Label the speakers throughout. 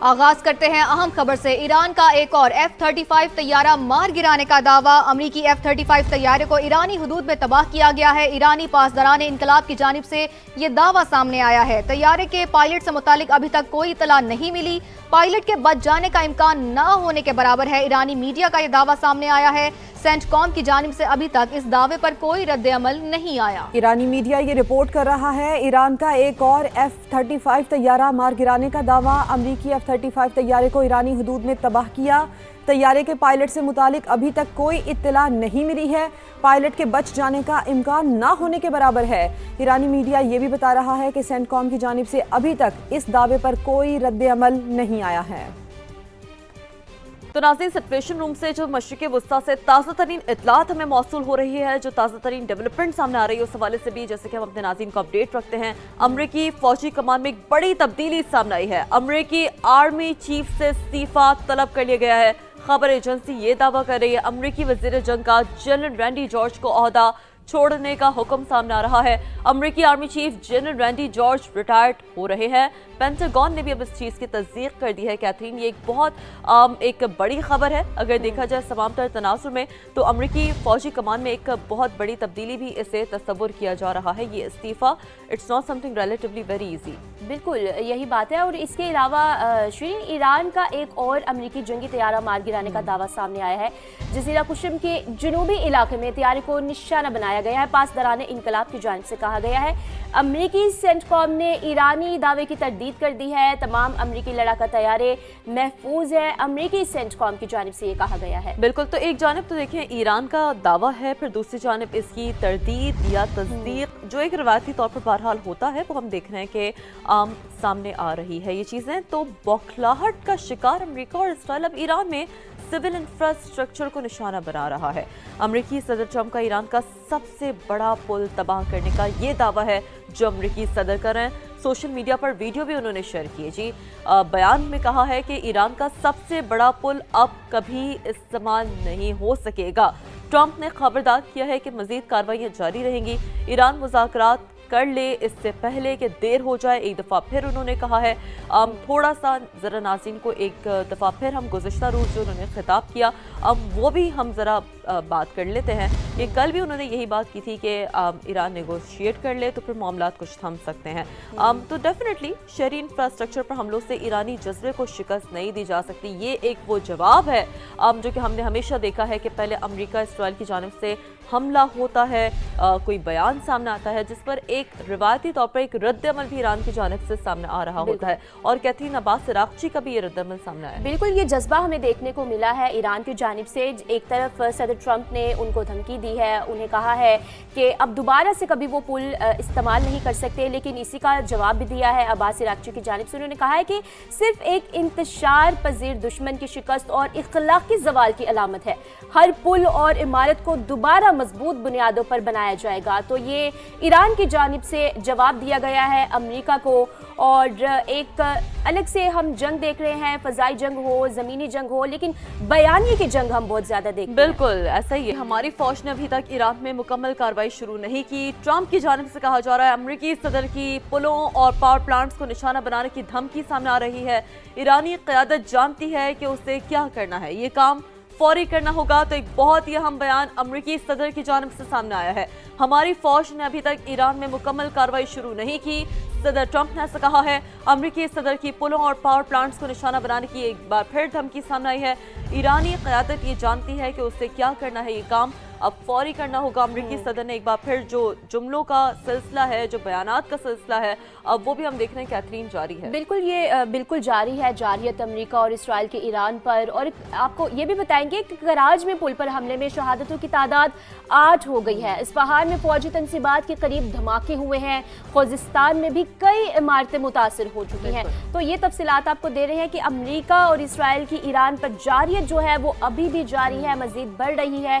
Speaker 1: آغاز کرتے ہیں اہم خبر سے۔ ایران کا ایک اور F-35 طیارہ مار گرانے کا دعویٰ۔ امریکی F-35 طیارے کو ایرانی حدود میں تباہ کیا گیا ہے۔ ایرانی پاسداران انقلاب کی جانب سے یہ دعویٰ سامنے آیا ہے۔ طیارے کے پائلٹ سے متعلق ابھی تک کوئی اطلاع نہیں ملی۔ پائلٹ کے بچ جانے کا امکان نہ ہونے کے برابر ہے۔ ایرانی میڈیا کا یہ دعویٰ سامنے آیا ہے۔ سینٹ کام کی جانب سے ابھی تک اس دعوے پر کوئی رد عمل نہیں آیا۔
Speaker 2: ایرانی میڈیا یہ رپورٹ کر رہا ہے ایران کا ایک اور F-35 طیارہ مار گرانے کا دعویٰ۔ امریکی F-35 طیارے کو ایرانی حدود میں تباہ کیا۔ طیارے کے پائلٹ سے متعلق ابھی تک کوئی اطلاع نہیں ملی ہے۔ پائلٹ کے بچ جانے کا امکان نہ ہونے کے برابر ہے۔ ایرانی میڈیا یہ بھی بتا رہا ہے کہ سینٹ کام کی جانب سے ابھی تک اس دعوے پر کوئی رد عمل نہیں آیا ہے۔
Speaker 3: تو ناظرین، سچویشن روم سے جو مشرق وسطیٰ سے تازہ ترین اطلاعات ہمیں موصول ہو رہی ہے، جو تازہ ترین ڈیولپمنٹ سامنے آ رہی ہے، اس حوالے سے بھی جیسے کہ ہم اپنے ناظرین کو اپڈیٹ رکھتے ہیں۔ امریکی فوجی کمان میں ایک بڑی تبدیلی سامنے آئی ہے۔ امریکی آرمی چیف سے استعفیٰ طلب کر لیا گیا ہے۔ خبر ایجنسی یہ دعویٰ کر رہی ہے امریکی وزیر جنگ کا جنرل رینڈی جارج کو عہدہ چھوڑنے کا حکم سامنے آ رہا ہے۔ امریکی army chief general Randy George retired ہو رہے ہیں۔ پینٹاگون نے بھی اب اس چیز کی تصدیق کر دی ہے۔ کیتھرین، یہ ایک بڑی خبر ہے۔ اگر دیکھا جائے تمام تر تناظر میں تو امریکی فوجی کمان میں ایک بہت بڑی تبدیلی بھی اسے تصور کیا جا رہا ہے۔ یہ استعفیٰ it's not something relatively very easy.
Speaker 4: بالکل یہی بات ہے۔ اور اس کے علاوہ شیرین، ایران کا ایک اور امریکی جنگی طیارہ مار گرانے کا دعویٰ سامنے آیا ہے۔ جزیرہ قشم کے جنوبی علاقے میں طیارے کو نشانہ بنایا گیا ہے۔ پاسداران انقلاب کی جانب سے کہا گیا ہے۔ امریکی سینٹ کام نے ایرانی دعوے کی تردید کر دی ہے۔ تمام امریکی لڑاکا طیارے محفوظ ہیں، امریکی سینٹ کام کی جانب سے یہ کہا گیا ہے۔
Speaker 3: بالکل، تو ایک جانب تو دیکھیں ایران کا دعویٰ ہے، پھر دوسری جانب اس کی تردید یا تصدیق جو ایک روایتی طور پر بہرحال ہوتا ہے، وہ ہم دیکھ رہے ہیں کہ سامنے آ رہی ہے یہ چیزیں۔ تو بوکھلاہٹ کا شکار امریکہ اور اسرائیل اب ایران میں سول انفراسٹرکچر کو نشانہ بنا رہا ہے۔ امریکی صدر ٹرمپ کا ایران کا سب سے بڑا پل تباہ کرنے کا یہ دعویٰ ہے جو امریکی صدر کر رہے ہیں۔ سوشل میڈیا پر ویڈیو بھی انہوں نے شیئر کی بیان میں کہا ہے کہ ایران کا سب سے بڑا پل اب کبھی استعمال نہیں ہو سکے گا۔ ٹرمپ نے خبردار کیا ہے کہ مزید کارروائیاں جاری رہیں گی۔ ایران مذاکرات کر لے اس سے پہلے کہ دیر ہو جائے۔ ایک دفعہ پھر انہوں نے کہا ہے تھوڑا سا ذرا ناظرین کو ایک دفعہ پھر ہم گزشتہ روز جو انہوں نے خطاب کیا وہ بھی ہم ذرا بات کر لیتے ہیں۔ یہ کل بھی انہوں نے یہی بات کی تھی کہ ایران نیگوشیٹ کر لے تو پھر معاملات کچھ تھم سکتے ہیں۔ تو ڈیفینیٹلی شہری انفراسٹرکچر پر حملوں سے ایرانی جذبے کو شکست نہیں دی جا سکتی۔ یہ ایک وہ جواب ہے جو کہ ہم نے ہمیشہ دیکھا ہے کہ پہلے امریکہ اسرائیل کی جانب سے حملہ ہوتا ہے، کوئی بیان سامنے آتا ہے جس پر ایک روایتی طور پر ایک رد عمل بھی ایران کی جانب سے سامنے آ رہا ہوتا ہے، اور کیتھرین عباس عراقچی کا بھی یہ رد عمل سامنے آیا ہے۔
Speaker 4: بالکل یہ جذبہ ہمیں دیکھنے کو ملا ہے ایران کی جانب سے۔ ایک طرف صدر ٹرمپ نے ان کو دھمکی دی ہے، انہیں کہا ہے کہ اب دوبارہ سے کبھی وہ پل استعمال نہیں کر سکتے، لیکن اسی کا جواب بھی دیا ہے عباس عراقچی کی جانب سے۔ انہوں نے کہا ہے کہ صرف ایک انتشار پذیر دشمن کی شکست اور اخلاقی زوال کی علامت ہے۔ ہر پل اور عمارت کو دوبارہ مضبوط بنیادوں پر بنایا جائے گا۔ تو یہ ایران کی جانب سے جواب دیا گیا ہے امریکہ کو، اور ایک الگ سے ہم جنگ دیکھ رہے ہیں، فضائی جنگ ہو، زمینی جنگ ہو، لیکن بیانیے کی جنگ ہم بہت زیادہ دیکھ رہے ہیں۔
Speaker 3: بالکل ایسا ہی ہے۔ ہماری فوج نے ابھی تک ایران میں مکمل کارروائی شروع نہیں کی۔ ٹرمپ کی جانب سے کہا جا رہا ہے امریکی صدر کی پلوں اور پاور پلانٹس کو نشانہ بنانے کی دھمکی سامنے آ رہی ہے۔ ایرانی قیادت جانتی ہے کہ اسے کیا کرنا ہے، یہ کام فوری کرنا ہوگا۔ تو ایک بہت ہی اہم بیان امریکی صدر کی جانب سے سامنے آیا ہے۔ ہماری فوج نے ابھی تک ایران میں مکمل کارروائی شروع نہیں کی، صدر ٹرمپ نے ایسا کہا ہے۔ امریکی صدر کی پلوں اور پاور پلانٹس کو نشانہ بنانے کی ایک بار پھر دھمکی سامنے آئی ہے۔ ایرانی قیادت یہ جانتی ہے کہ اسے کیا کرنا ہے، یہ کام اب فوری کرنا ہوگا۔ امریکی صدر نے ایک بار پھر جو جملوں کا سلسلہ ہے، جو بیانات کا سلسلہ ہے، اب وہ بھی ہم دیکھ رہے ہیں کیتھرین جاری ہے۔
Speaker 4: بالکل یہ بالکل جاری ہے جارحیت امریکہ اور اسرائیل کے ایران پر۔ اور آپ کو یہ بھی بتائیں گے کہ کراج میں پل پر حملے میں شہادتوں کی تعداد 8 ہو گئی ہے۔ اصفہان میں فوجی تنصیبات کے قریب دھماکے ہوئے ہیں۔ خوزستان میں بھی کئی عمارتیں متاثر ہو چکی ہیں۔ تو یہ تفصیلات آپ کو دے رہے ہیں کہ امریکہ اور اسرائیل کی ایران پر جارحیت جو ہے وہ ابھی بھی جاری ہے، مزید بڑھ رہی ہے۔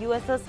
Speaker 3: USS